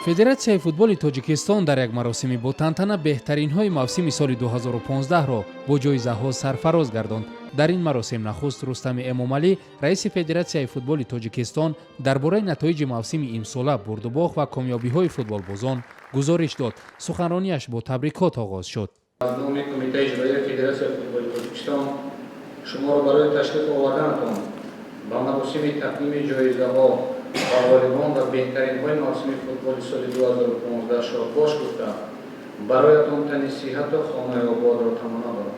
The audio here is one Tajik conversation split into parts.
федератсияи футболи тоҷикистон дар як маросими бо тантана беҳтаринҳои мавсими соли 2015-ро бо ҷоизаҳо сарфароз гардонд. дар ин маросим нахуст Рустами Эмомалӣ, раиси федератсияи футболи тоҷикистон, дар бораи натоиҷи мавсими имсола бурдубох ва комёбиҳои футболбозон гузориш дод. суханронияш бо табрикот оғоз шуд. аз номи кумитаи иҷроияи федератсияи футболи тоҷикистон шуморо барои ташриф оварданатон ба маросими тақдими ҷоизаҳо ба ғолибон ва беҳтаринҳои мавсими футболи соли 2015 шодбош гуфта бароятон тани сиҳату хонаи ободро таманно дорам.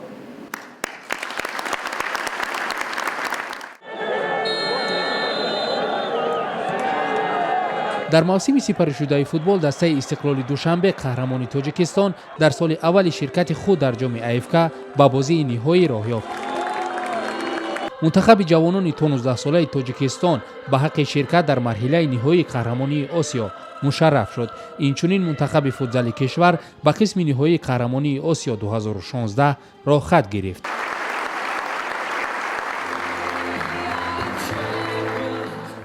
дар мавсими сипаришудаи футбол дастаи Истиқлоли Душанбе қаҳрамони тоҷикистон дар соли аввали ширкати худ дар ҷоми АФК ба бозии ниҳоӣ роҳ ёфт. мунтахаби ҷавонони 15-солаи тоҷикистон ба ҳаққи ширкат дар марҳилаи ниҳоии қаҳрамонии Осиё мушарраф шуд. инчунин мунтахаби футзали кишвар ба қисми ниҳоии қаҳрамонии Осиё 2016 рохат гирифт.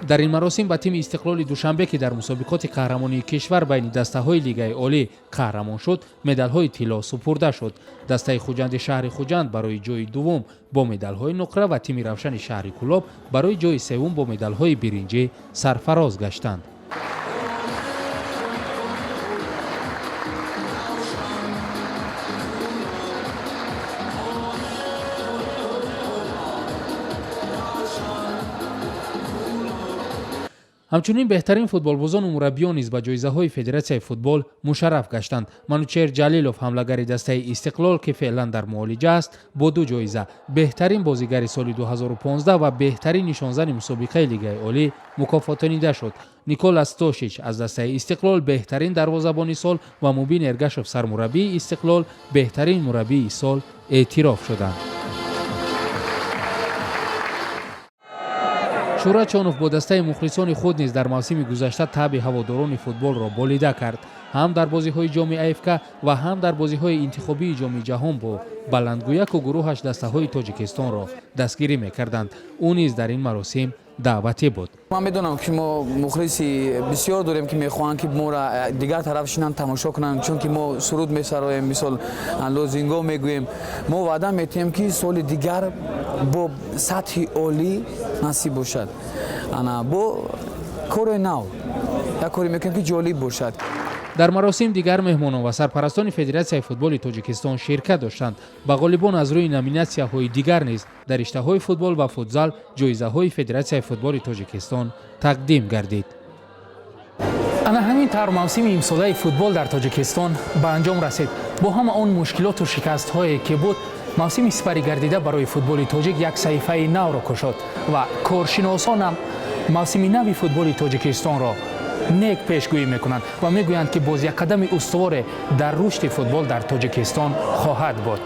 дар ин маросим ба тими Истиқлоли Душанбе ки дар мусобиқоти қаҳрамонии кишвар байни дастаҳои лигаи олӣ қаҳрамон шуд, медалҳои тилло супурда шуд. дастаи хуҷанди шаҳри Хуҷанд барои ҷои дуввум бо медалҳои нуқра ва тими равшани шаҳри Кӯлоб барои ҷои севум бо медалҳои биринҷӣ сарфароз гаштанд. ҳамчунин беҳтарин футболбозону мураббиён низ ба ҷоизаҳои федератсияи футбол мушарраф гаштанд. Манучер Ҷалилов, ҳамлагари дастаи Истиқлол ки феълан дар муолиҷа аст, бо ду ҷоиза беҳтарин бозигари соли 2015 ва беҳтарин нишонзани мусобиқаи лигаи олӣ мукофотонида шуд. Николас Тошич аз дастаи Истиқлол беҳтарин дарвозабони сол ва Мубин Эргашев, сармураббии Истиқлол, беҳтарин мураббии сол эътироф шуданд. Шура Чонов бо дастаи мухлисони худ низ дар мавсими гузашта таъби ҳаводорони футболро болида кард. ҳам дар бозиҳои ҷоми АФК ва ҳам дар бозиҳои интихобии ҷоми ҷаҳон бо Баландгӯяку гурӯҳаш дастаҳои Тоҷикистонро дастгирӣ мекарданд. ӯ низ дар ин маросим даъватӣ буд. ман медонам ки мо мухлиси бисёр дорем ки мехоҳанд ки моро дигар тараф шинанд тамошо кунанд, чунки мо суруд месароем, мисол лозинго мегӯем. мо ваъда метиҳем ки соли дигар бо сатҳи олӣ насиб бошад. бо кори нав як коре мекунем ки ҷолиб бошад. дар маросим дигар меҳмонон ва сарпарастони федератсияи футболи тоҷикистон ширкат доштанд. ба ғолибон аз рӯи номинатсияҳои дигар низ дар риштаҳои футбол ва футзал ҷоизаҳои федератсияи футболи тоҷикистон тақдим гардид. ана ҳамин тавр мавсими имсолаи футбол дар тоҷикистон ба анҷом расид. бо ҳама он мушкилоту шикастҳое ки буд, мавсими сипарӣ гардида барои футболи тоҷик як саҳифаи навро кушод ва коршиносонам мавсими нави футболи тоҷикистонро нек пешгӯӣ мекунанд ва мегӯянд ки боз як қадами устуворе дар рушди футбол дар тоҷикистон хоҳад буд.